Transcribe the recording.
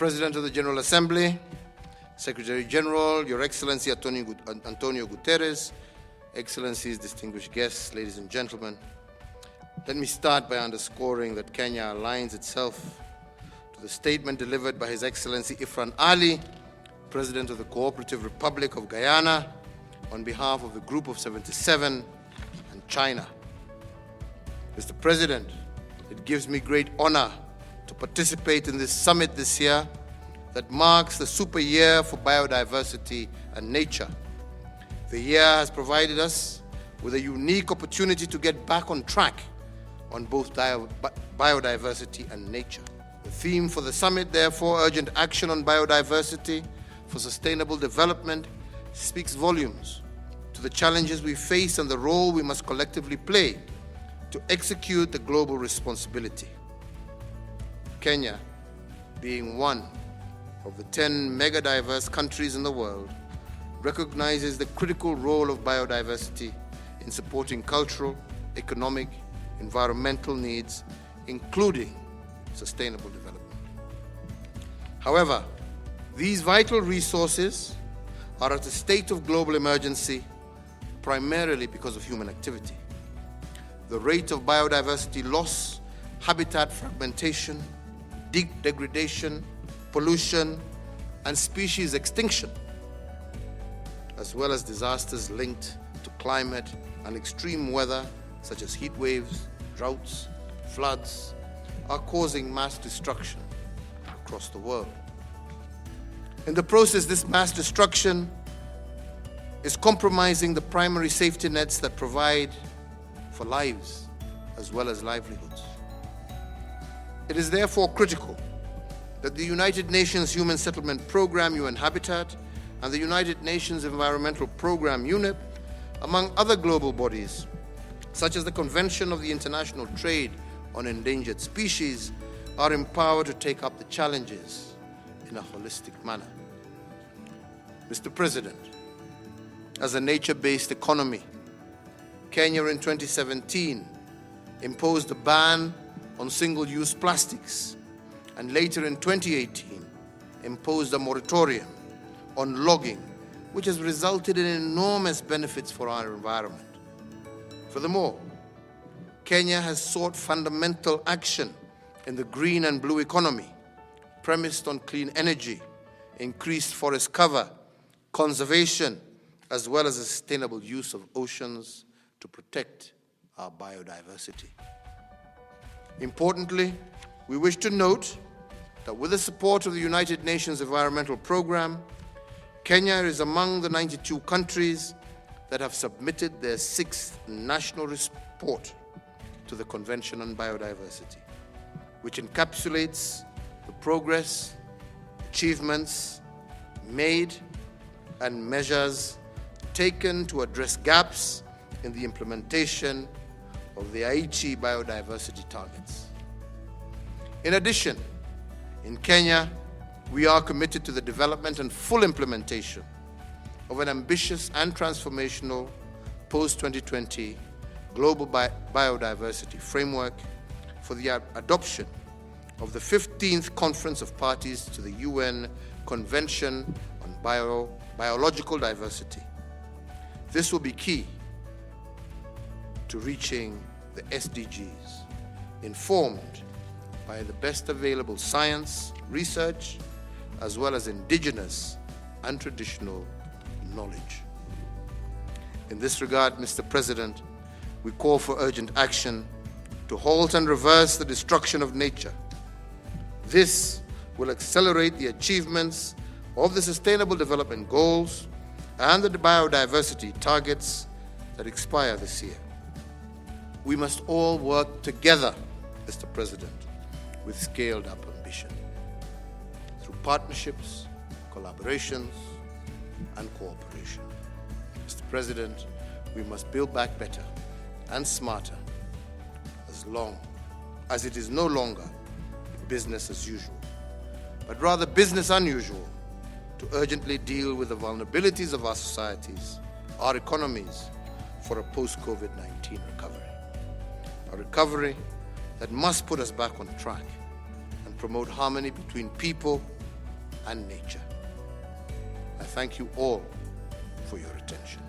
President of the General Assembly, Secretary General, Your Excellency Antonio Guterres, Excellencies, distinguished guests, ladies and gentlemen, let me start by underscoring that Kenya aligns itself to the statement delivered by His Excellency Ifran Ali, President of the Cooperative Republic of Guyana, on behalf of the Group of 77 and China. Mr. President, it gives me great honor to participate in this summit this year that marks the super year for biodiversity and nature. The year has provided us with a unique opportunity to get back on track on both biodiversity and nature. The theme for the summit, therefore, urgent action on biodiversity for sustainable development, speaks volumes to the challenges we face and the role we must collectively play to execute the global responsibility. Kenya, being one of the 10 mega-diverse countries in the world, recognizes the critical role of biodiversity in supporting cultural, economic, environmental needs, including sustainable development. However, these vital resources are at a state of global emergency primarily because of human activity. The rate of biodiversity loss, habitat fragmentation, degradation, pollution, and species extinction, as well as disasters linked to climate and extreme weather such as heat waves, droughts, floods, are causing mass destruction across the world. In the process, this mass destruction is compromising the primary safety nets that provide for lives as well as livelihoods. It is therefore critical that the United Nations Human Settlement Program, UN Habitat, and the United Nations Environmental Program, UNEP, among other global bodies, such as the Convention of the International Trade on Endangered Species, are empowered to take up the challenges in a holistic manner. Mr. President, as a nature-based economy, Kenya in 2017 imposed a ban on single-use plastics, and later in 2018 imposed a moratorium on logging, which has resulted in enormous benefits for our environment. Furthermore, Kenya has sought fundamental action in the green and blue economy, premised on clean energy, increased forest cover, conservation, as well as the sustainable use of oceans to protect our biodiversity. Importantly, we wish to note that with the support of the United Nations Environmental Program, Kenya is among the 92 countries that have submitted their 6th national report to the Convention on Biodiversity, which encapsulates the progress, achievements made, and measures taken to address gaps in the implementation of the Aichi biodiversity targets. In addition, in Kenya, we are committed to the development and full implementation of an ambitious and transformational post-2020 global biodiversity framework for the adoption of the 15th Conference of Parties to the UN Convention on Biological Diversity. This will be key to reaching the SDGs, informed by the best available science, research, as well as indigenous and traditional knowledge. In this regard, Mr. President, we call for urgent action to halt and reverse the destruction of nature. This will accelerate the achievements of the Sustainable Development Goals and the biodiversity targets that expire this year. We must all work together, Mr. President, with scaled-up ambition, through partnerships, collaborations, and cooperation. Mr. President, we must build back better and smarter, as long as it is no longer business as usual, but rather business unusual, to urgently deal with the vulnerabilities of our societies, our economies, for a post-COVID-19 recovery. A recovery that must put us back on track and promote harmony between people, and nature. I thank you all for your attention.